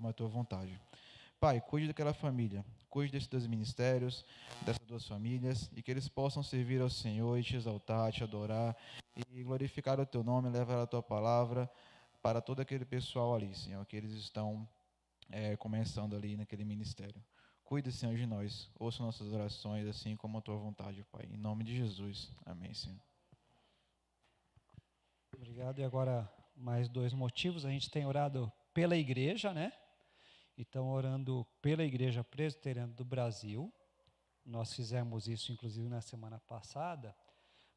como é a tua vontade. Pai, cuide daquela família, cuide desses dois ministérios, dessas duas famílias, e que eles possam servir ao Senhor e te exaltar, te adorar, e glorificar o teu nome, levar a tua palavra para todo aquele pessoal ali, Senhor, que eles estão começando ali naquele ministério. Cuide, Senhor, de nós, ouça nossas orações, assim como a tua vontade, Pai. Em nome de Jesus. Amém, Senhor. Obrigado. E agora, mais 2 motivos. A gente tem orado pela igreja, né? Então, orando pela Igreja Presbiteriana do Brasil. Nós fizemos isso, inclusive, na semana passada.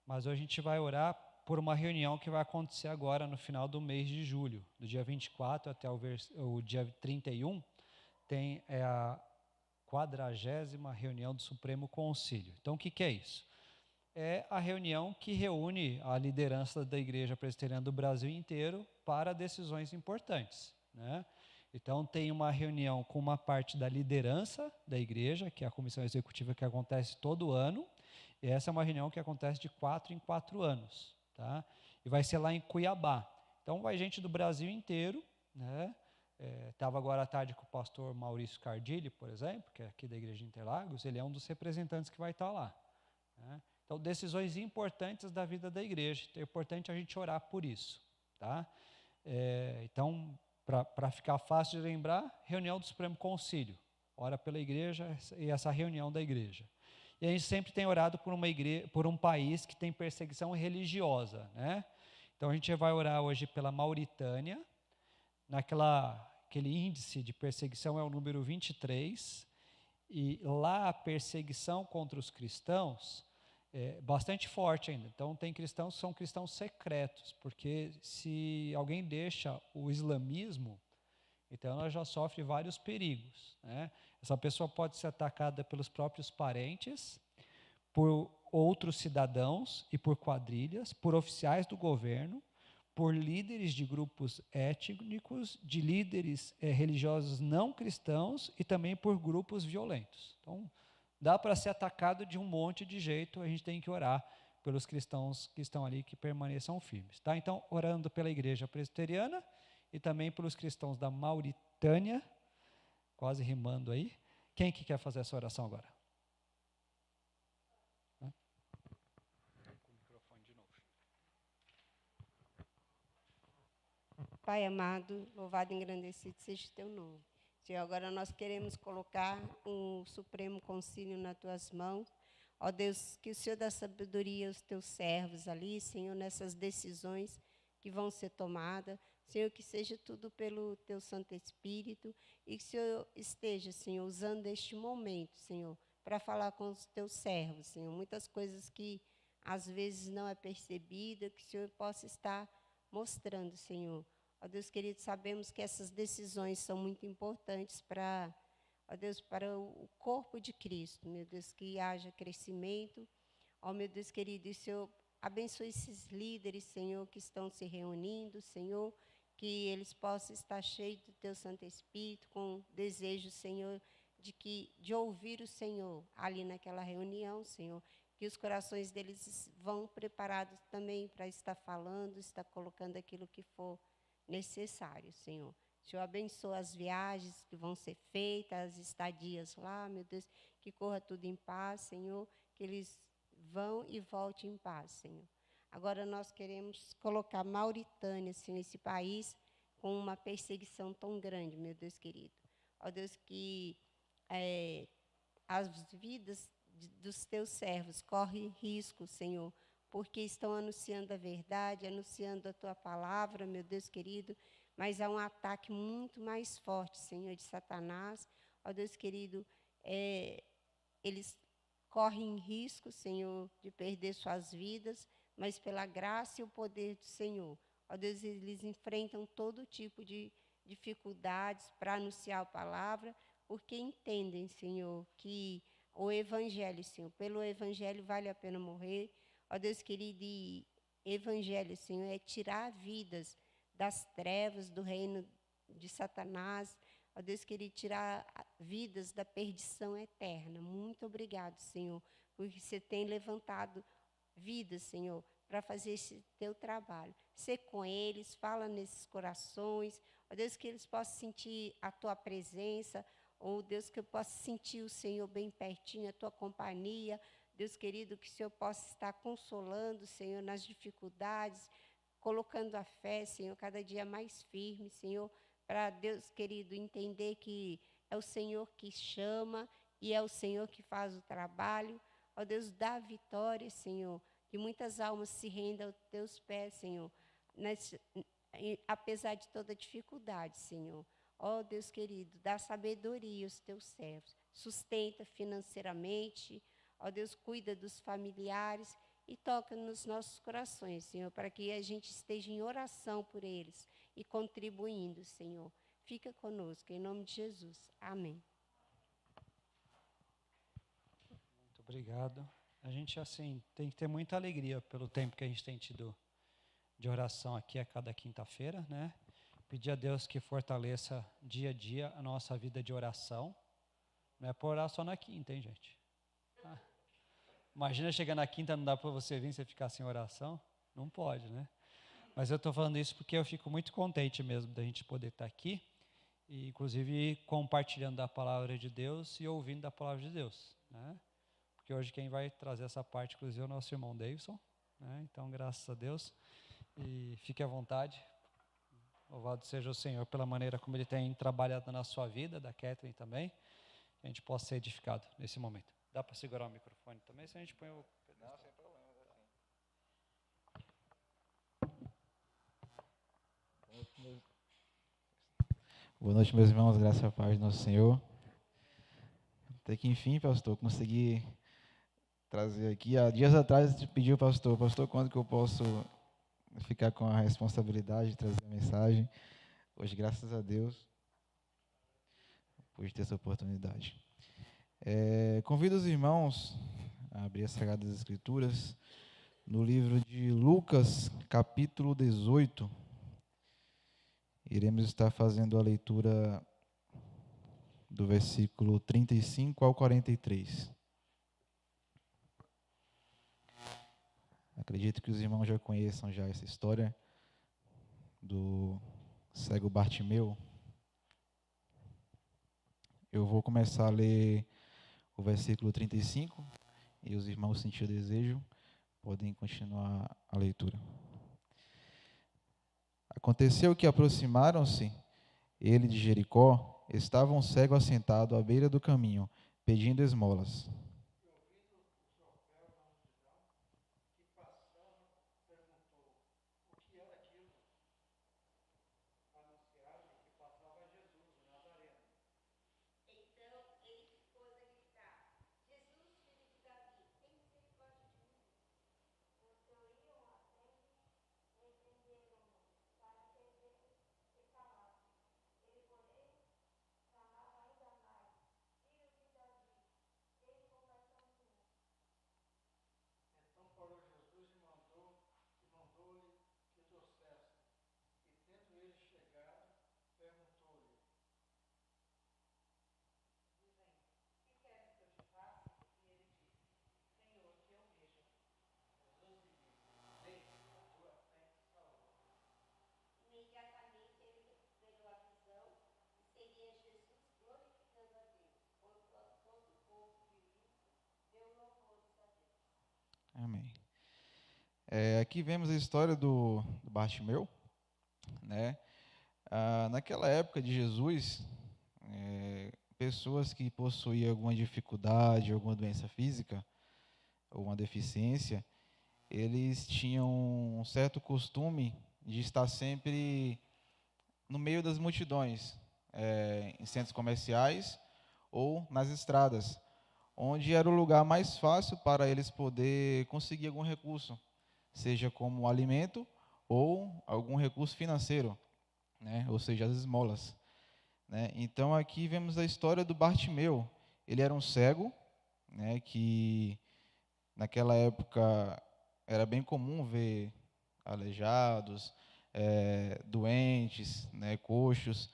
Mas hoje a gente vai orar por uma reunião que vai acontecer agora no final do mês de julho. Do dia 24 até o dia 31, tem a 40ª reunião do Supremo Concílio. Então, o que é isso? É a reunião que reúne a liderança da Igreja Presbiteriana do Brasil inteiro para decisões importantes, né? Então, tem uma reunião com uma parte da liderança da igreja, que é a comissão executiva, que acontece todo ano, e essa é uma reunião que acontece de 4 em 4 anos, tá? E vai ser lá em Cuiabá. Então, vai gente do Brasil inteiro, né? Estava agora à tarde com o pastor Maurício Cardilli, por exemplo, que é aqui da Igreja de Interlagos, ele é um dos representantes que vai estar lá, né? Então, decisões importantes da vida da igreja. Então, é importante a gente orar por isso, tá? Então, para ficar fácil de lembrar, reunião do Supremo Concílio. Ora pela igreja e essa reunião da igreja. E a gente sempre tem orado por um país que tem perseguição religiosa, né? Então, a gente vai orar hoje pela Mauritânia, aquele índice de perseguição é o número 23, e lá a perseguição contra os cristãos é bastante forte ainda. Então, tem cristãos que são cristãos secretos, porque se alguém deixa o islamismo, então ela já sofre vários perigos, né? Essa pessoa pode ser atacada pelos próprios parentes, por outros cidadãos e por quadrilhas, por oficiais do governo, por líderes de grupos étnicos, de líderes religiosos não cristãos e também por grupos violentos. Então, dá para ser atacado de um monte de jeito, a gente tem que orar pelos cristãos que estão ali, que permaneçam firmes, tá? Então, orando pela igreja presbiteriana e também pelos cristãos da Mauritânia, quase rimando aí. Quem que quer fazer essa oração agora? Pai amado, louvado e engrandecido seja o teu nome. Senhor, agora nós queremos colocar o Supremo Concílio nas tuas mãos. Ó Deus, que o Senhor dá sabedoria aos teus servos ali, Senhor, nessas decisões que vão ser tomadas. Senhor, que seja tudo pelo teu Santo Espírito e que o Senhor esteja, Senhor, usando este momento, Senhor, para falar com os teus servos, Senhor. Muitas coisas que às vezes não é percebida, que o Senhor possa estar mostrando, Senhor. Ó Deus querido, sabemos que essas decisões são muito importantes para, ó Deus, para o corpo de Cristo, meu Deus, que haja crescimento. Ó meu Deus querido, e o Senhor abençoe esses líderes, Senhor, que estão se reunindo, Senhor, que eles possam estar cheios do teu Santo Espírito, com desejo, Senhor, de ouvir o Senhor ali naquela reunião, Senhor, que os corações deles vão preparados também para estar falando, estar colocando aquilo que for necessário, Senhor. O Senhor abençoa as viagens que vão ser feitas, as estadias lá, meu Deus, que corra tudo em paz, Senhor, que eles vão e voltem em paz, Senhor. Agora nós queremos colocar Mauritânia, Senhor, esse país com uma perseguição tão grande, meu Deus querido. Ó Deus, que as vidas dos teus servos correm risco, Senhor, porque estão anunciando a verdade, anunciando a tua palavra, meu Deus querido, mas há um ataque muito mais forte, Senhor, de Satanás. Ó Deus querido, eles correm risco, Senhor, de perder suas vidas, mas pela graça e o poder do Senhor, ó Deus, eles enfrentam todo tipo de dificuldades para anunciar a palavra, porque entendem, Senhor, que o Evangelho, Senhor, pelo Evangelho vale a pena morrer. Ó Deus querido, e Evangelho, Senhor, é tirar vidas das trevas, do reino de Satanás. Ó Deus querido, tirar vidas da perdição eterna. Muito obrigado, Senhor, porque você tem levantado vidas, Senhor, para fazer esse teu trabalho. ser com eles, fala nesses corações. Ó Deus, que eles possam sentir a tua presença. Ó Deus, que eu possa sentir o Senhor bem pertinho, a tua companhia. Deus querido, que o Senhor possa estar consolando, Senhor, nas dificuldades, colocando a fé, Senhor, cada dia mais firme, Senhor, para Deus querido entender que é o Senhor que chama e é o Senhor que faz o trabalho. Ó Deus, dá vitória, Senhor, que muitas almas se rendam aos teus pés, Senhor, apesar de toda dificuldade, Senhor. Ó Deus querido, dá sabedoria aos teus servos, sustenta financeiramente. Ó Deus, cuida dos familiares e toca nos nossos corações, Senhor, para que a gente esteja em oração por eles e contribuindo, Senhor. Fica conosco, em nome de Jesus. Amém. Muito obrigado. A gente, assim, tem que ter muita alegria pelo tempo que a gente tem tido de oração aqui a cada quinta-feira, né? Pedir a Deus que fortaleça dia a dia a nossa vida de oração. Não é por orar só na quinta, hein, gente? Imagina chegar na quinta, não dá para você vir e você ficar sem oração? Não pode, né? Mas eu estou falando isso porque eu fico muito contente mesmo da gente poder estar aqui, e inclusive compartilhando da palavra de Deus e ouvindo da palavra de Deus, né? Porque hoje quem vai trazer essa parte, inclusive, é o nosso irmão Davidson, né? Então, graças a Deus, e fique à vontade. Louvado seja o Senhor pela maneira como Ele tem trabalhado na sua vida, da Catherine também, que a gente possa ser edificado nesse momento. Dá para segurar o microfone também, se a gente põe o... Não, sem problema, assim. Boa noite, meus irmãos, graças à paz do nosso Senhor. Até que enfim, pastor, consegui trazer aqui. Há dias atrás eu te pedi ao pastor, quando que eu posso ficar com a responsabilidade de trazer a mensagem? Hoje, graças a Deus, pude ter essa oportunidade. Convido os irmãos a abrir as Sagradas Escrituras no livro de Lucas, capítulo 18. Iremos estar fazendo a leitura do versículo 35 ao 43. Acredito que os irmãos já conheçam já essa história do cego Bartimeu. Eu vou começar a ler o versículo 35 e os irmãos, se sentir o desejo, podem continuar a leitura. Aconteceu que aproximaram-se ele de Jericó, estava um cego assentado à beira do caminho, pedindo esmolas. Amém. Aqui vemos a história do Bartimeu, né? Naquela época de Jesus, pessoas que possuíam alguma dificuldade, alguma doença física, ou uma deficiência, eles tinham um certo costume de estar sempre no meio das multidões, em centros comerciais ou nas estradas, onde era o lugar mais fácil para eles poder conseguir algum recurso, seja como alimento ou algum recurso financeiro, né? Ou seja, as esmolas, né? Então aqui vemos a história do Bartimeu. Ele era um cego, né, que naquela época era bem comum ver aleijados, doentes, né, coxos,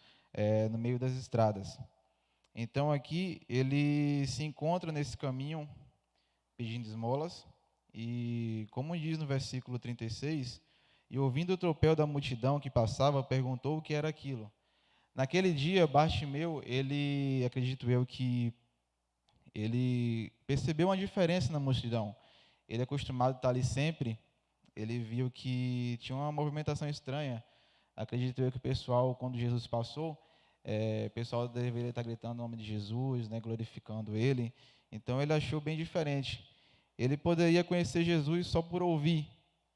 no meio das estradas. Então aqui ele se encontra nesse caminho pedindo esmolas, e como diz no versículo 36, e, ouvindo o tropel da multidão que passava, perguntou o que era aquilo. Naquele dia, Bartimeu, ele, acredito eu, que ele percebeu uma diferença na multidão. Ele é acostumado a estar ali sempre, ele viu que tinha uma movimentação estranha. Acredito eu que o pessoal, quando Jesus passou, o pessoal deveria estar gritando o nome de Jesus, né, glorificando ele. Então ele achou bem diferente. Ele poderia conhecer Jesus só por ouvir,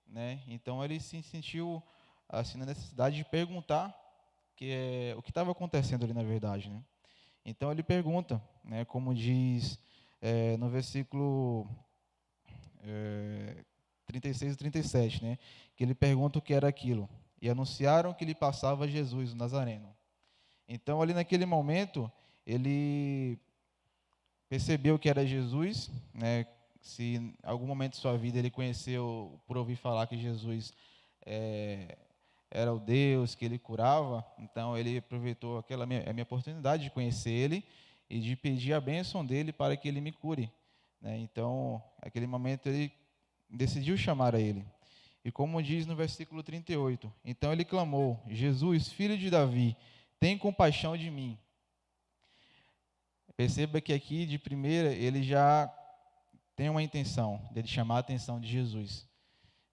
né? Então ele se sentiu assim na necessidade de perguntar o que estava acontecendo ali na verdade, né? Então ele pergunta, né, como diz no versículo 36 e 37, né, que ele pergunta o que era aquilo. E anunciaram que lhe passava Jesus, o Nazareno. Então, ali naquele momento, ele percebeu que era Jesus, né? Se em algum momento de sua vida ele conheceu, por ouvir falar que Jesus era o Deus que ele curava, então ele aproveitou a minha oportunidade de conhecer ele e de pedir a bênção dele para que ele me cure, né? Então, naquele momento ele decidiu chamar a ele. E como diz no versículo 38, então ele clamou: Jesus, filho de Davi, tem compaixão de mim. Perceba que aqui, de primeira, ele já tem uma intenção de chamar a atenção de Jesus,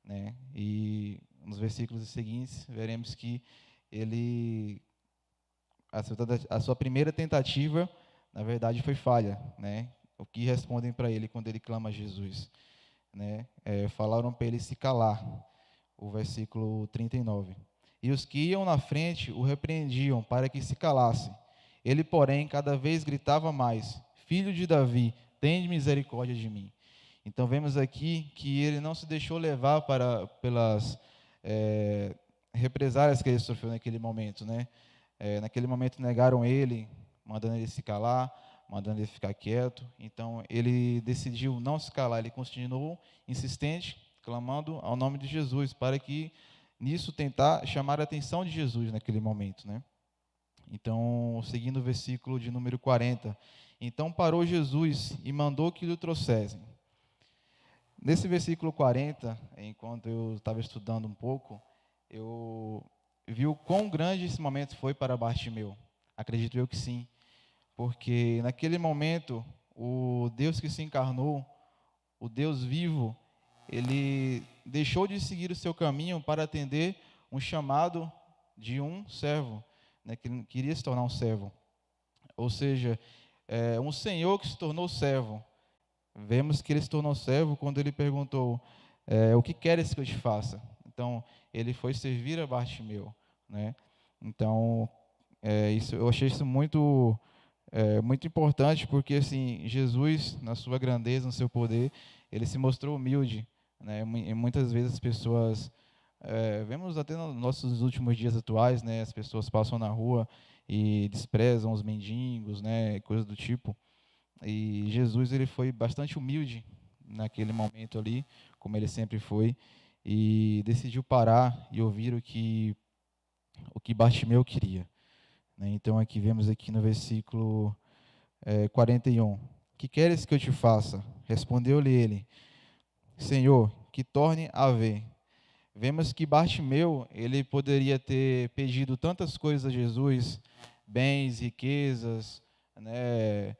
né? E nos versículos seguintes, veremos que ele, a sua primeira tentativa, na verdade, foi falha, né? O que respondem para ele quando ele clama a Jesus, né? Falaram para ele se calar, o versículo 39. E os que iam na frente o repreendiam para que se calasse. Ele, porém, cada vez gritava mais: Filho de Davi, tem misericórdia de mim. Então vemos aqui que ele não se deixou levar pelas represálias que ele sofreu naquele momento, né? Naquele momento negaram ele, mandando ele se calar, mandando ele ficar quieto. Então ele decidiu não se calar, ele continuou insistente, clamando ao nome de Jesus, para que nisso tentar chamar a atenção de Jesus naquele momento, né? Então, seguindo o versículo de número 40. Então parou Jesus e mandou que lhe trouxessem. Nesse versículo 40, enquanto eu estava estudando um pouco, eu vi o quão grande esse momento foi para Bartimeu. Acredito eu que sim, porque naquele momento, o Deus que se encarnou, o Deus vivo, ele deixou de seguir o seu caminho para atender um chamado de um servo, né, que ele queria se tornar um servo. Ou seja, um senhor que se tornou servo. Vemos que ele se tornou servo quando ele perguntou: o que queres que eu te faça? Então, ele foi servir a Bartimeu, né? Então, eu achei isso muito importante, porque assim, Jesus, na sua grandeza, no seu poder, ele se mostrou humilde, né? E muitas vezes as pessoas, vemos até nos nossos últimos dias atuais, né? As pessoas passam na rua e desprezam os mendigos, né? Coisas do tipo. E Jesus, ele foi bastante humilde naquele momento ali, como ele sempre foi, e decidiu parar e ouvir o que Bartimeu queria, né? Então aqui vemos aqui no versículo 41. Que queres que eu te faça? Respondeu-lhe ele: Senhor, que torne a ver. Vemos que Bartimeu, ele poderia ter pedido tantas coisas a Jesus, bens, riquezas, né,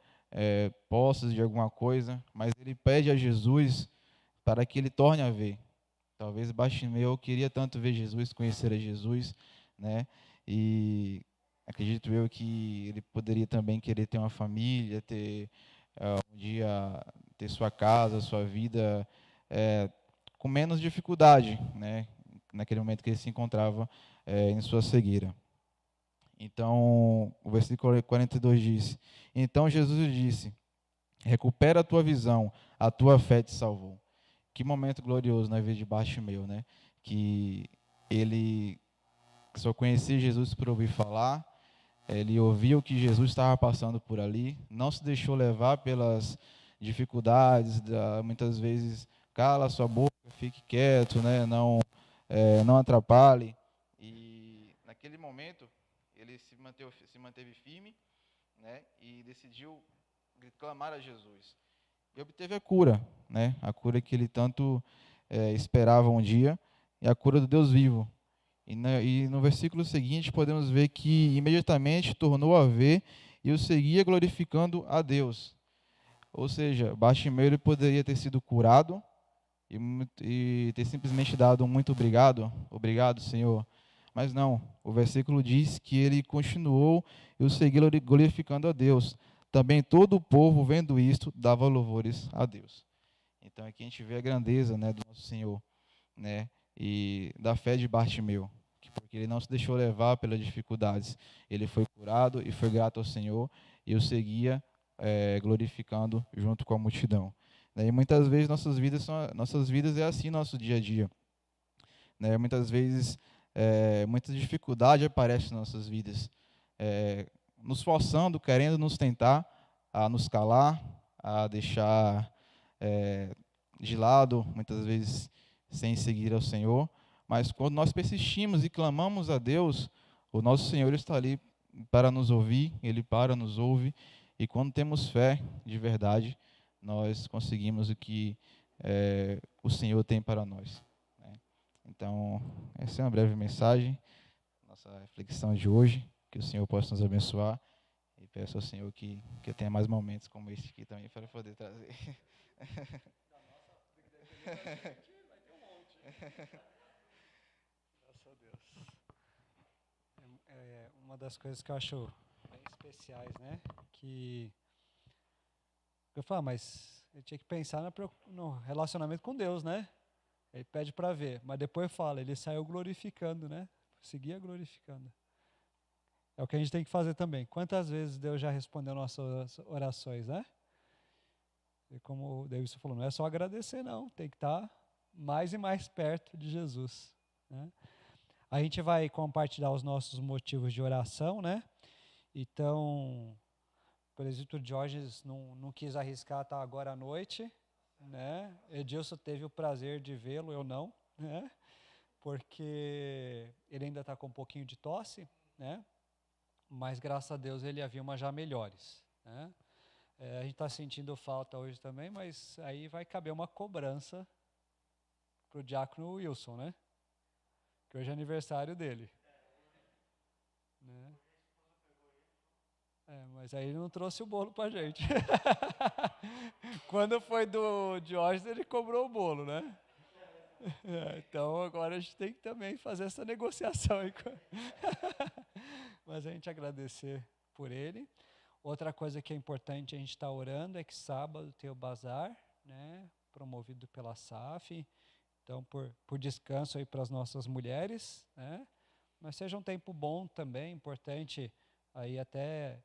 posses de alguma coisa, mas ele pede a Jesus para que ele torne a ver. Talvez Bartimeu queria tanto ver Jesus, conhecer a Jesus, né? E acredito eu que ele poderia também querer ter uma família, ter um dia ter sua casa, sua vida com menos dificuldade, né? Naquele momento que ele se encontrava em sua cegueira. Então, o versículo 42 diz: Então Jesus lhe disse: Recupera a tua visão, a tua fé te salvou. Que momento glorioso na vida de Bartimeu, né? Que ele só conhecia Jesus por ouvir falar, ele ouvia o que Jesus estava passando por ali, não se deixou levar pelas dificuldades, muitas vezes cala sua boca, fique quieto, né? Não atrapalhe. E naquele momento ele se manteve firme, né? E decidiu clamar a Jesus. E obteve a cura, né? A cura que ele tanto esperava um dia. e a cura do Deus vivo. E no versículo seguinte podemos ver que imediatamente tornou a ver e o seguia glorificando a Deus. Ou seja, Bartimeu ele poderia ter sido curado e ter simplesmente dado um muito obrigado, Senhor. Mas não, o versículo diz que ele continuou e o seguia glorificando a Deus. Também todo o povo, vendo isto, dava louvores a Deus. Então aqui a gente vê a grandeza, né, do nosso Senhor, né, e da fé de Bartimeu, porque ele não se deixou levar pelas dificuldades. Ele foi curado e foi grato ao Senhor e o seguia glorificando junto com a multidão. E muitas vezes nossas vidas é assim, nosso dia a dia. Né? Muitas vezes muita dificuldade aparece em nossas vidas, nos forçando, querendo nos tentar a nos calar, a deixar de lado, muitas vezes sem seguir ao Senhor. Mas quando nós persistimos e clamamos a Deus, o nosso Senhor está ali para nos ouvir, Ele nos ouve, e quando temos fé de verdade, nós conseguimos o que o Senhor tem para nós. Né? Então, essa é uma breve mensagem, nossa reflexão de hoje, que o Senhor possa nos abençoar, e peço ao Senhor que eu tenha mais momentos como este aqui também para poder trazer. Graças a Deus. Uma das coisas que eu acho bem especiais, né? Que eu falo, mas ele tinha que pensar no relacionamento com Deus, né? Ele pede para ver, mas depois fala, ele saiu glorificando, né? Seguia glorificando. É o que a gente tem que fazer também. Quantas vezes Deus já respondeu nossas orações, né? E como o Davidson falou, não é só agradecer, não. Tem que estar mais e mais perto de Jesus, né? A gente vai compartilhar os nossos motivos de oração, né? Então, o presbítero Diógenes não quis arriscar estar agora à noite, né? Edilson teve o prazer de vê-lo, eu não, né? Porque ele ainda está com um pouquinho de tosse, né? Mas graças a Deus ele havia umas já melhores, né? A gente está sentindo falta hoje também, mas aí vai caber uma cobrança para o diácono Wilson, né? Que hoje é aniversário dele. Né? Mas aí ele não trouxe o bolo para a gente. Quando foi do Diógenes, ele cobrou o bolo, né? Então agora a gente tem que também fazer essa negociação aí. Mas a gente agradecer por ele. Outra coisa que é importante a gente estar orando é que sábado tem o bazar, né? Promovido pela SAF. Então, por descanso aí para as nossas mulheres, né? Mas seja um tempo bom também, importante aí até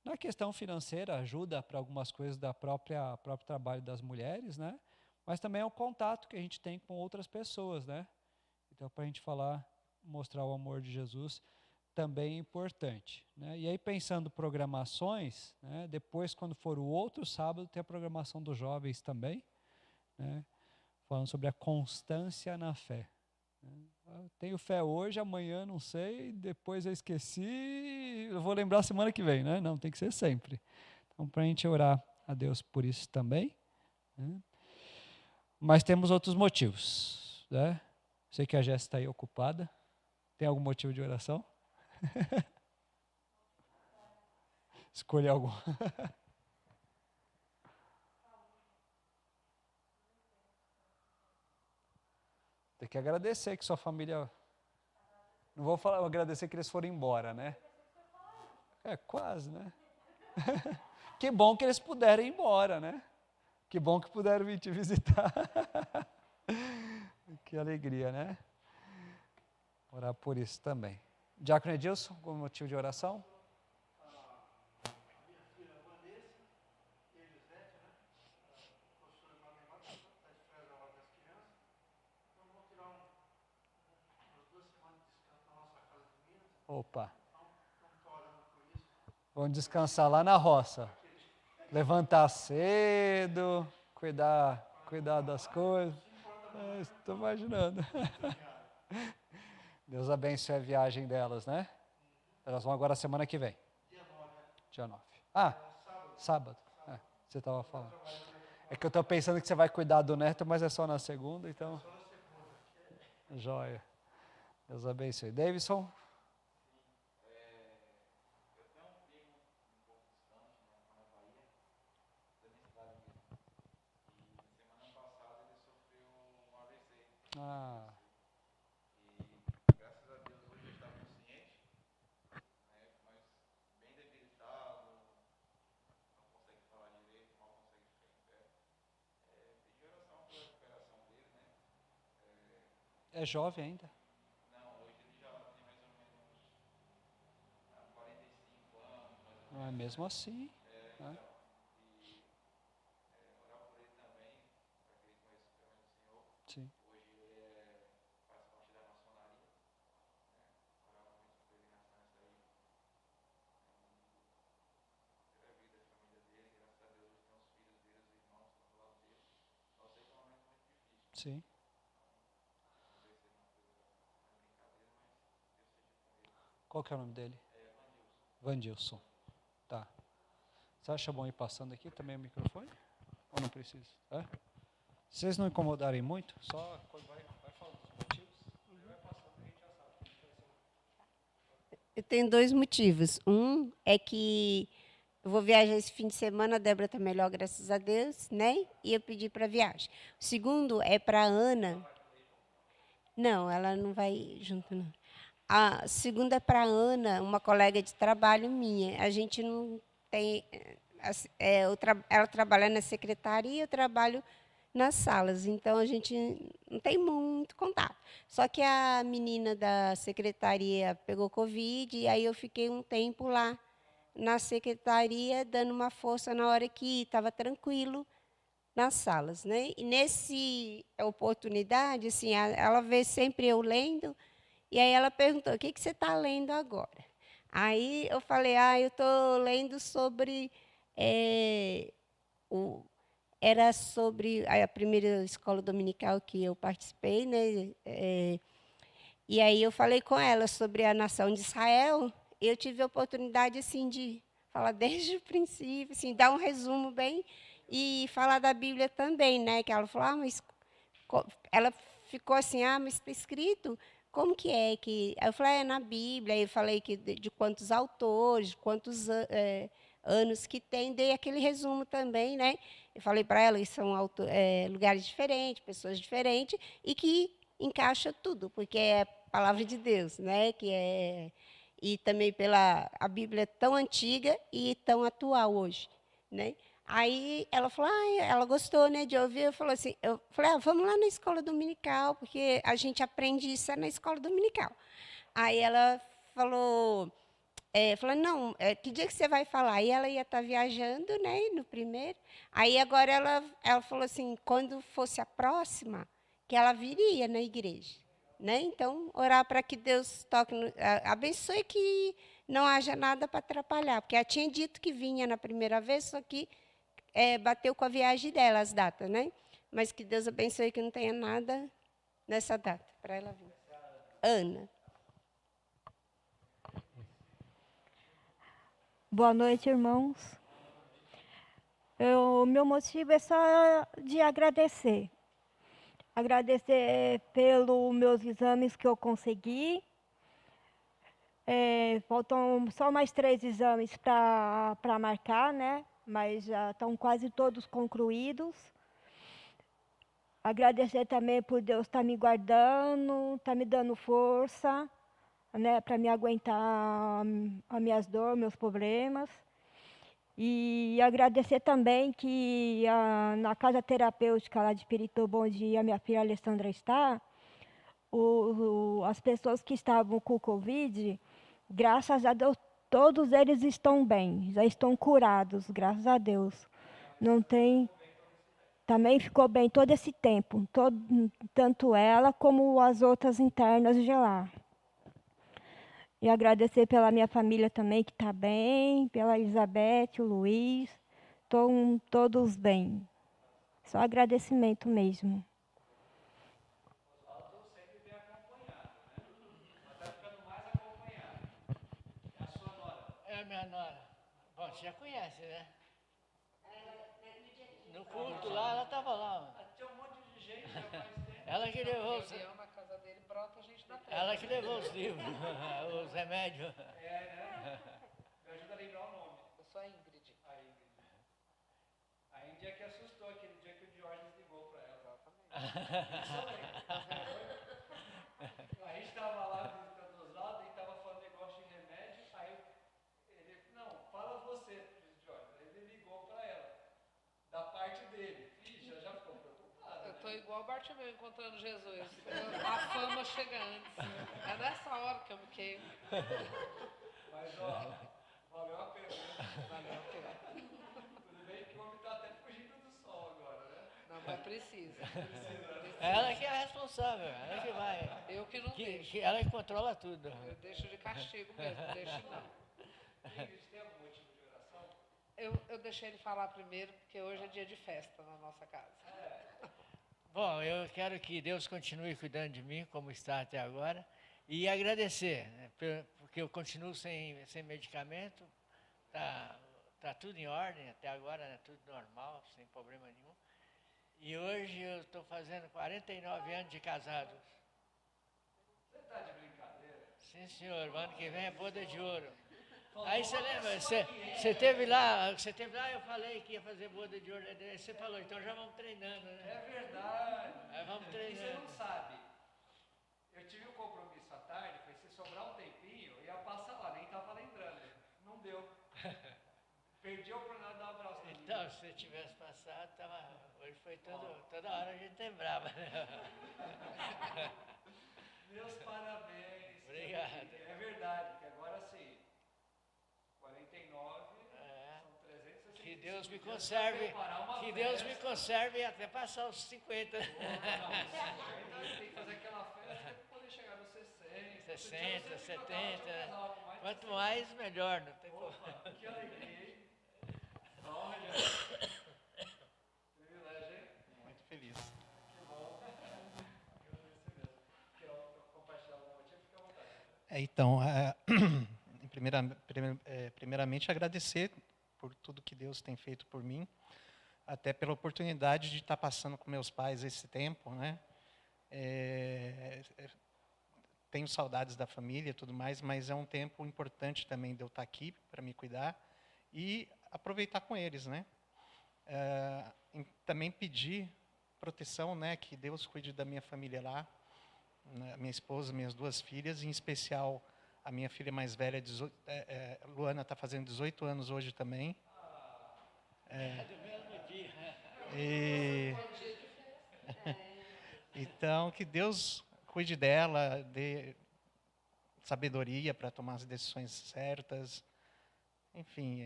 na questão financeira, ajuda para algumas coisas do próprio trabalho das mulheres, né? Mas também é o contato que a gente tem com outras pessoas, né? Então, para a gente falar, mostrar o amor de Jesus, também é importante, né? E aí, pensando programações, né? Depois, quando for o outro sábado, tem a programação dos jovens também, né? Falando sobre a constância na fé. Eu tenho fé hoje, amanhã não sei, depois eu esqueci, eu vou lembrar semana que vem, né? Não, tem que ser sempre. Então, para a gente orar a Deus por isso também, né? Mas temos outros motivos, né? Sei que a Jéssica está aí ocupada. Tem algum motivo de oração? Escolha algum. Tem que agradecer que sua família... Não vou falar, agradecer que eles foram embora, né? Quase, né? Que bom que eles puderam ir embora, né? Que bom que puderam vir te visitar. Que alegria, né? Orar por isso também. Diácono Edilson, algum motivo de oração? Opa. Vamos descansar lá na roça. Levantar cedo, cuidar das coisas. Estou imaginando. Deus abençoe a viagem delas, né? Elas vão agora semana que vem. Dia 9. Sábado. Você estava falando. É que eu estou pensando que você vai cuidar do neto, mas é só na segunda, então... Joia. Deus abençoe. Davidson? Ah, Graças a Deus hoje ele está consciente, né, mas bem debilitado, não consegue falar direito, mal consegue ficar em pé. Pedir oração pela recuperação dele, né? é jovem ainda? Não, hoje ele já tem mais ou menos 45 anos, mais ou Ah, menos. mesmo assim. Então, Né? e orar por ele também, para que ele conheça o caminho do Senhor. Sim. Hoje ele faz parte da maçonaria, né? Orar muito por ele nessa aí. Ter a vida, a família dele, graças a Deus hoje tem os filhos dele, os irmãos que estão do lado dele. Só sei que é um momento muito difícil. Sim. Não sei se é uma coisa, uma brincadeira, mas Deus seja com ele. Qual que é o nome dele? Vandilson. Vandilson. Tá. Você acha bom ir passando aqui também o microfone? Ou não precisa? É? Se vocês não incomodarem muito, só vai falando os motivos. Vai passando, a gente já sabe. Eu tenho 2 motivos. Um é que eu vou viajar esse fim de semana, a Débora está melhor, graças a Deus, né? E eu pedi para viagem. O segundo é para a Ana. Não, ela não vai junto, não. A segunda é para a Ana, uma colega de trabalho minha. A gente não tem. Ela trabalha na secretaria e eu trabalho nas salas, então a gente não tem muito contato. Só que a menina da secretaria pegou Covid e aí eu fiquei um tempo lá na secretaria, dando uma força na hora que estava tranquilo nas salas, né? E nesse oportunidade, assim, ela vê sempre eu lendo, e aí ela perguntou: "O que que você está lendo agora?" Aí eu falei: eu estou lendo sobre o era sobre a primeira escola dominical que eu participei, né? E aí eu falei com ela sobre a nação de Israel. E eu tive a oportunidade assim de falar desde o princípio, assim, dar um resumo bem e falar da Bíblia também, né? Que ela falou: mas ela ficou assim: mas está escrito. Como que é que? Aí eu falei: é na Bíblia. Aí eu falei que de quantos autores, quantos anos que tem, dei aquele resumo também, né? Eu falei para ela que são lugares diferentes, pessoas diferentes, e que encaixa tudo, porque é a palavra de Deus, né? E também pela a Bíblia é tão antiga e tão atual hoje, né? Aí ela falou: ela gostou, né, de ouvir. Eu falei: vamos lá na escola dominical, porque a gente aprende isso na escola dominical. Aí ela falou, não, que dia que você vai falar? Aí ela ia estar viajando, né, no primeiro. Aí agora ela falou assim, quando fosse a próxima, que ela viria na igreja. Né? Então, orar para que Deus toque, abençoe que não haja nada para atrapalhar. Porque ela tinha dito que vinha na primeira vez, só que bateu com a viagem dela, as datas. Né? Mas que Deus abençoe que não tenha nada nessa data para ela vir. Ana. Boa noite, irmãos. Meu motivo é só de agradecer. Agradecer pelos meus exames que eu consegui. Faltam só mais 3 exames para marcar, né? Mas já estão quase todos concluídos. Agradecer também por Deus estar me guardando, estar me dando força, né? Para me aguentar as minhas dores, meus problemas. E agradecer também que na casa terapêutica lá de Pirituba, onde a minha filha Alessandra está, as pessoas que estavam com Covid, graças a Deus, todos eles estão bem, já estão curados, graças a Deus. Não tem. Também ficou bem todo esse tempo, tanto ela como as outras internas de lá. E agradecer pela minha família também, que está bem, pela Elizabeth, o Luiz, estão todos bem. Só agradecimento mesmo. Oswaldo sempre vem acompanhado, né? Mas está ficando mais acompanhado. É a sua nora. É a minha nora. Bom, você já conhece, né? No culto lá, ela estava lá. Tem um monte de gente, já faz tempo. Ela que levou. Reunião na casa dele brota, a gente dá pé. Ela que levou os livros, os remédios. Me ajuda a lembrar o nome. Eu sou a Ingrid. A Ingrid. A Ingrid é que assustou aquele dia que o Diógenes ligou para ela. A gente estava lá visitando os lados e estava falando negócio de remédio. Aí ele, não, fala você, Diógenes. Ele ligou para ela, da parte dele. Ih, já ficou preocupado. Eu estou igual o Bartimeu encontrando Jesus. A fama chega antes. É nessa hora que eu me queimo. Mas, ó, valeu a pena, né? Valeu a pena. Tudo bem que o homem está até fugindo do sol agora, né? Não, mas precisa. Ela que é a responsável, ela que vai. Eu que não deixo. Ela que controla tudo. Eu deixo de castigo mesmo, não deixo não. Ingrid, tem algum motivo de oração? Eu deixei ele falar primeiro, porque hoje é dia de festa na nossa casa. Bom, eu quero que Deus continue cuidando de mim, como está até agora, e agradecer, né, porque eu continuo sem medicamento, tá tudo em ordem, até agora é tudo normal, sem problema nenhum. E hoje eu estou fazendo 49 anos de casado. Você está de brincadeira? Sim, senhor, o ano que vem é boda de ouro. Aí você lembra, você teve lá, eu falei que ia fazer boda de ouro, aí você falou, então já vamos treinando, né? É verdade. Aí vamos E você treinando. não sabe. Eu tive um compromisso à tarde, foi se sobrar um tempinho, eu ia passar lá, nem estava lembrando. Não deu. Perdi a oportunidade de dar um abraço nele. Então, se você tivesse passado, hoje foi toda hora a gente lembrava, né? Meus parabéns. Obrigado. É verdade, porque agora sim, 49, são 365. Que Deus me conserve até passar os 50. Tem que fazer aquela festa para poder chegar nos 60. 60, 70. Quanto mais, melhor. Não tem problema. Que alegria, hein? Olha. Privilégio, hein? Muito feliz. Que bom. Agradecer mesmo. Quer compartilhar algum motivo? Fica à vontade. Então, primeiramente agradecer por tudo que Deus tem feito por mim, até pela oportunidade de estar passando com meus pais esse tempo, né? Tenho saudades da família e tudo mais, mas é um tempo importante também de eu estar aqui para me cuidar e aproveitar com eles, né? Também pedir proteção, né? Que Deus cuide da minha família lá, né, minha esposa, minhas 2 filhas, em especial a minha filha mais velha, Luana, está fazendo 18 anos hoje também. Do mesmo dia. Então, que Deus cuide dela, dê sabedoria para tomar as decisões certas. Enfim,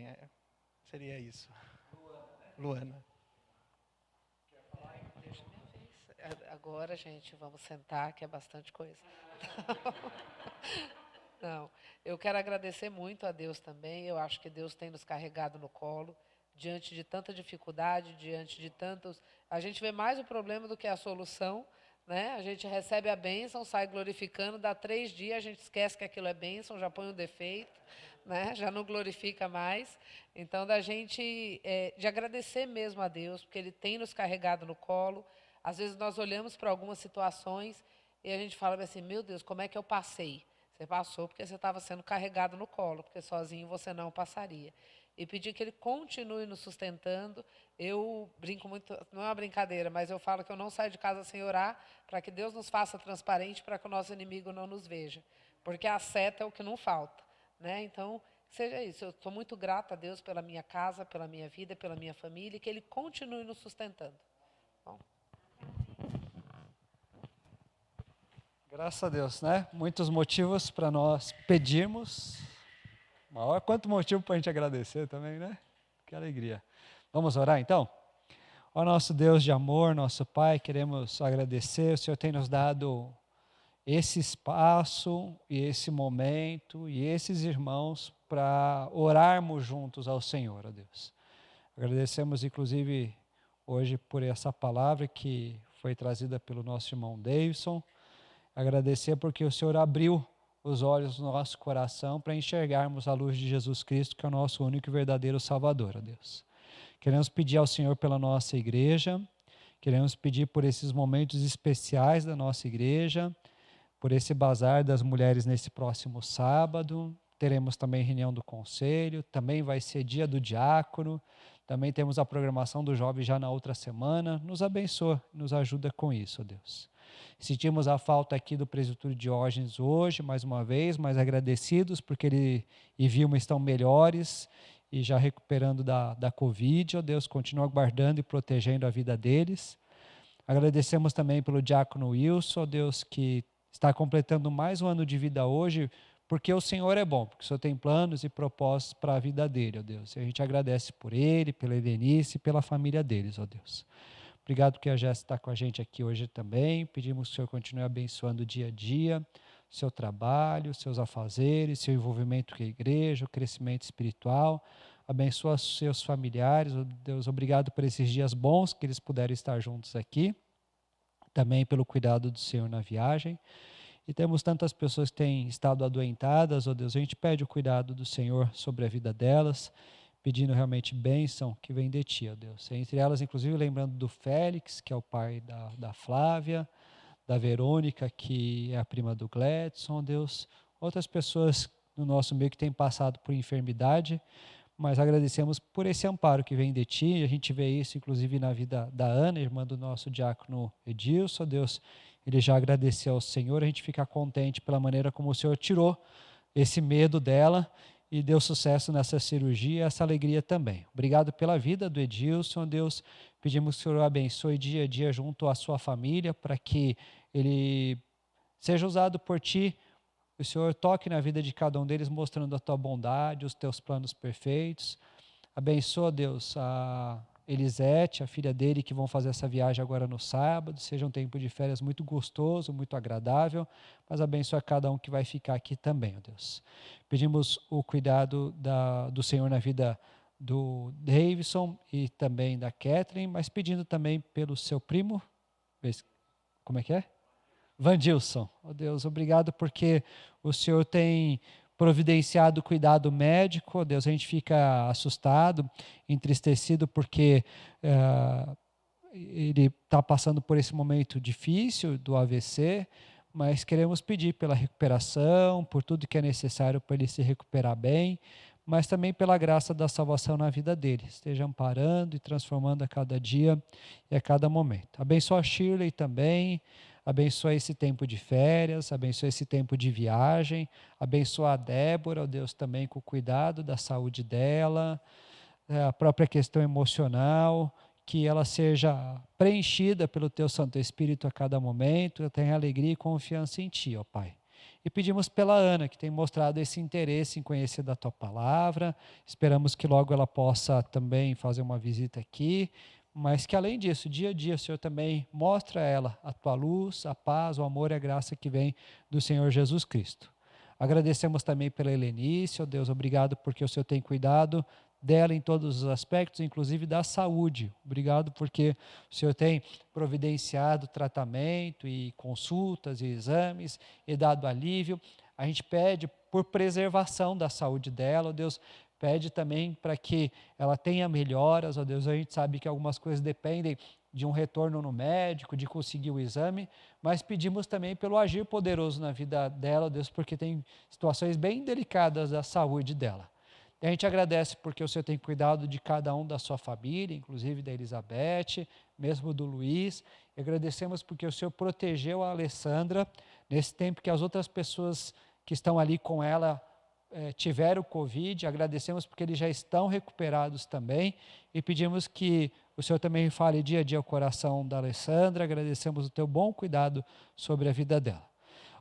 seria isso. Luana. Deixa minha vez. Agora, gente, vamos sentar, que é bastante coisa. Não, eu quero agradecer muito a Deus também. Eu acho que Deus tem nos carregado no colo, diante de tanta dificuldade, diante de tantos... A gente vê mais o problema do que a solução, né? A gente recebe a bênção, sai glorificando, dá 3 dias, a gente esquece que aquilo é bênção, já põe um defeito, né? Já não glorifica mais. Então, da gente, de agradecer mesmo a Deus, porque Ele tem nos carregado no colo. Às vezes nós olhamos para algumas situações e a gente fala assim, meu Deus, como é que eu passei? Você passou porque você estava sendo carregado no colo, porque sozinho você não passaria. E pedir que Ele continue nos sustentando. Eu brinco muito, não é uma brincadeira, mas eu falo que eu não saio de casa sem orar, para que Deus nos faça transparente, para que o nosso inimigo não nos veja. Porque a seta é o que não falta, né? Então, seja isso. Eu estou muito grata a Deus pela minha casa, pela minha vida, pela minha família, e que Ele continue nos sustentando. Bom. Graças a Deus, né? Muitos motivos para nós pedirmos. Maior quanto motivo para a gente agradecer também, né? Que alegria. Vamos orar então? Ó nosso Deus de amor, nosso Pai, queremos agradecer. O Senhor tem nos dado esse espaço e esse momento e esses irmãos para orarmos juntos ao Senhor, ó Deus. Agradecemos inclusive hoje por essa palavra que foi trazida pelo nosso irmão Davidson. Agradecer porque o Senhor abriu os olhos do nosso coração para enxergarmos a luz de Jesus Cristo, que é o nosso único e verdadeiro Salvador, ó Deus. Queremos pedir ao Senhor pela nossa igreja, queremos pedir por esses momentos especiais da nossa igreja, por esse bazar das mulheres nesse próximo sábado. Teremos também reunião do conselho, também vai ser dia do diácono, também temos a programação do jovem já na outra semana. Nos abençoa, nos ajuda com isso, ó Deus. Sentimos a falta aqui do presbítero Diógenes hoje, mais uma vez, mas agradecidos porque ele e Vilma estão melhores e já recuperando da Covid. Ó Deus, continua guardando e protegendo a vida deles. Agradecemos também pelo diácono Wilson, ó Deus, que está completando mais um ano de vida hoje, porque o Senhor é bom, porque o Senhor tem planos e propósitos para a vida dele, ó Deus. E a gente agradece por ele, pela Helenice e pela família deles, ó Deus. Obrigado porque a Jéssica está com a gente aqui hoje também. Pedimos que o Senhor continue abençoando o dia a dia, seu trabalho, seus afazeres, seu envolvimento com a igreja, o crescimento espiritual. Abençoa os seus familiares, ó Deus. Obrigado por esses dias bons que eles puderam estar juntos aqui. Também pelo cuidado do Senhor na viagem. E temos tantas pessoas que têm estado adoentadas, ó Deus, a gente pede o cuidado do Senhor sobre a vida delas, pedindo realmente bênção que vem de Ti, ó Deus. Entre elas, inclusive, lembrando do Félix, que é o pai da Flávia, da Verônica, que é a prima do Gledson, ó Deus. Outras pessoas no nosso meio que têm passado por enfermidade, mas agradecemos por esse amparo que vem de Ti. A gente vê isso, inclusive, na vida da Ana, irmã do nosso diácono Edilson, ó Deus. Ele já agradeceu ao Senhor, a gente fica contente pela maneira como o Senhor tirou esse medo dela e deu sucesso nessa cirurgia, essa alegria também. Obrigado pela vida do Edilson, Deus. Pedimos que o Senhor abençoe dia a dia junto à sua família, para que ele seja usado por Ti. O Senhor toque na vida de cada um deles, mostrando a Tua bondade, os Teus planos perfeitos. Abençoa, Deus, a Elisete, a filha dele, que vão fazer essa viagem agora no sábado. Seja um tempo de férias muito gostoso, muito agradável, mas abençoa cada um que vai ficar aqui também, ó Deus. Pedimos o cuidado do Senhor na vida do Davidson e também da Kathleen, mas pedindo também pelo seu primo, como é que é? Vandilson. Ó Deus, obrigado porque o Senhor tem providenciado cuidado médico. Ó Deus, a gente fica assustado, entristecido porque ele está passando por esse momento difícil do AVC, mas queremos pedir pela recuperação, por tudo que é necessário para ele se recuperar bem, mas também pela graça da salvação na vida dele. Esteja amparando e transformando a cada dia e a cada momento. Abençoa a Shirley também. Abençoa esse tempo de férias, abençoa esse tempo de viagem, abençoa a Débora, ó Deus, também com o cuidado da saúde dela, a própria questão emocional, que ela seja preenchida pelo Teu Santo Espírito a cada momento, tenha alegria e confiança em Ti, ó Pai. E pedimos pela Ana, que tem mostrado esse interesse em conhecer da Tua Palavra, esperamos que logo ela possa também fazer uma visita aqui, mas que além disso, dia a dia, o Senhor também mostra a ela a Tua luz, a paz, o amor e a graça que vem do Senhor Jesus Cristo. Agradecemos também pela Helenice, ó Deus, obrigado porque o Senhor tem cuidado dela em todos os aspectos, inclusive da saúde. Obrigado porque o Senhor tem providenciado tratamento e consultas e exames e dado alívio. A gente pede por preservação da saúde dela, ó Deus, pede também para que ela tenha melhoras, ó Deus. A gente sabe que algumas coisas dependem de um retorno no médico, de conseguir o exame, mas pedimos também pelo agir poderoso na vida dela, ó Deus, porque tem situações bem delicadas da saúde dela. E a gente agradece porque o Senhor tem cuidado de cada um da sua família, inclusive da Elizabeth, mesmo do Luiz. E agradecemos porque o Senhor protegeu a Alessandra nesse tempo que as outras pessoas que estão ali com ela tiveram Covid. Agradecemos porque eles já estão recuperados também e pedimos que o Senhor também fale dia a dia ao coração da Alessandra. Agradecemos o Teu bom cuidado sobre a vida dela.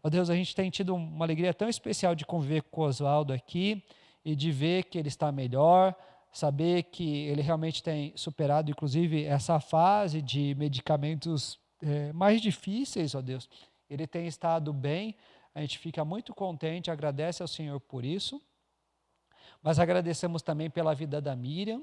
Ó Deus, a gente tem tido uma alegria tão especial de conviver com o Oswaldo aqui e de ver que ele está melhor, saber que ele realmente tem superado, inclusive, essa fase de medicamentos mais difíceis, ó Deus. Ele tem estado bem. A gente fica muito contente, agradece ao Senhor por isso, mas agradecemos também pela vida da Miriam,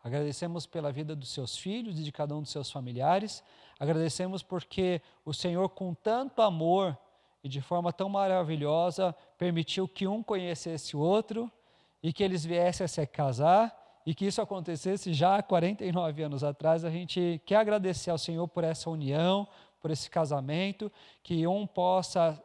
agradecemos pela vida dos seus filhos e de cada um dos seus familiares, agradecemos porque o Senhor, com tanto amor e de forma tão maravilhosa, permitiu que um conhecesse o outro e que eles viessem a se casar e que isso acontecesse já há 49 anos atrás. A gente quer agradecer ao Senhor por essa união, por esse casamento, que um possa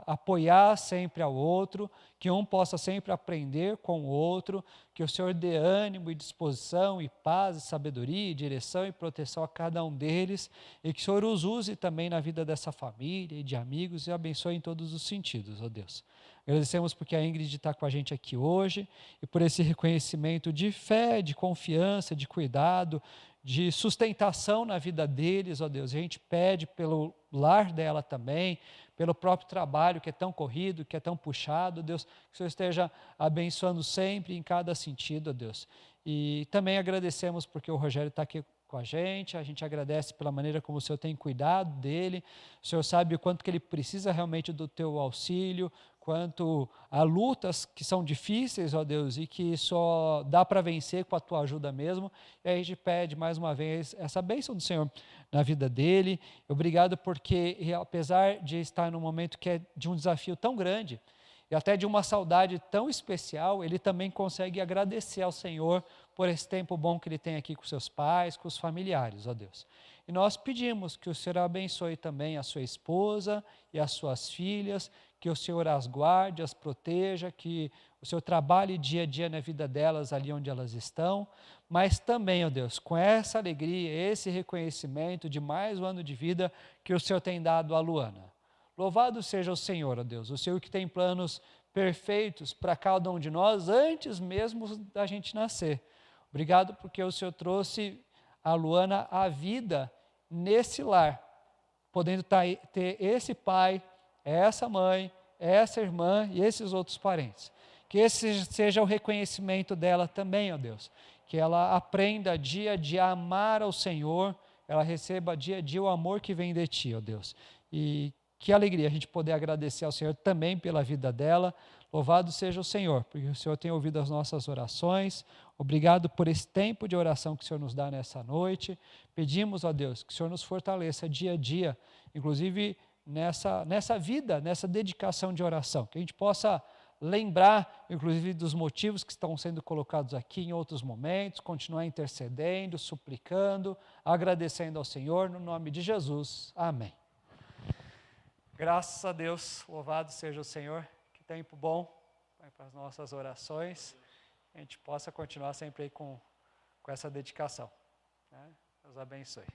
apoiar sempre ao outro, que um possa sempre aprender com o outro, que o Senhor dê ânimo e disposição e paz e sabedoria e direção e proteção a cada um deles, e que o Senhor os use também na vida dessa família e de amigos e abençoe em todos os sentidos, ó Deus. Agradecemos porque a Ingrid está com a gente aqui hoje e por esse reconhecimento de fé, de confiança, de cuidado, de sustentação na vida deles, ó Deus. A gente pede pelo lar dela também, pelo próprio trabalho que é tão corrido, que é tão puxado, Deus, que o Senhor esteja abençoando sempre em cada sentido, ó Deus. E também agradecemos porque o Rogério está aqui com a gente agradece pela maneira como o Senhor tem cuidado dele, o Senhor sabe o quanto que ele precisa realmente do teu auxílio, quanto há lutas que são difíceis, ó Deus, e que só dá para vencer com a tua ajuda mesmo, e aí a gente pede mais uma vez essa bênção do Senhor na vida dele. Obrigado porque, apesar de estar num momento que é de um desafio tão grande, e até de uma saudade tão especial, ele também consegue agradecer ao Senhor por esse tempo bom que ele tem aqui com seus pais, com os familiares, ó Deus. E nós pedimos que o Senhor abençoe também a sua esposa e as suas filhas, que o Senhor as guarde, as proteja, que o Senhor trabalhe dia a dia na vida delas, ali onde elas estão, mas também, ó Deus, com essa alegria, esse reconhecimento de mais um ano de vida que o Senhor tem dado à Luana. Louvado seja o Senhor, ó Deus, o Senhor que tem planos perfeitos para cada um de nós antes mesmo da gente nascer. Obrigado porque o Senhor trouxe a Luana à vida nesse lar, podendo ter esse pai, essa mãe, essa irmã e esses outros parentes. Que esse seja o reconhecimento dela também, ó Deus. Que ela aprenda dia a dia a amar ao Senhor, ela receba dia a dia o amor que vem de Ti, ó Deus. E que alegria a gente poder agradecer ao Senhor também pela vida dela. Louvado seja o Senhor, porque o Senhor tem ouvido as nossas orações. Obrigado por esse tempo de oração que o Senhor nos dá nessa noite. Pedimos, ó Deus, que o Senhor nos fortaleça dia a dia, inclusive nessa vida, nessa dedicação de oração, que a gente possa lembrar, inclusive, dos motivos que estão sendo colocados aqui em outros momentos, continuar intercedendo, suplicando, agradecendo ao Senhor, no nome de Jesus. Amém. Graças a Deus, louvado seja o Senhor, que tempo bom para as nossas orações, a gente possa continuar sempre aí com essa dedicação. Né? Deus abençoe.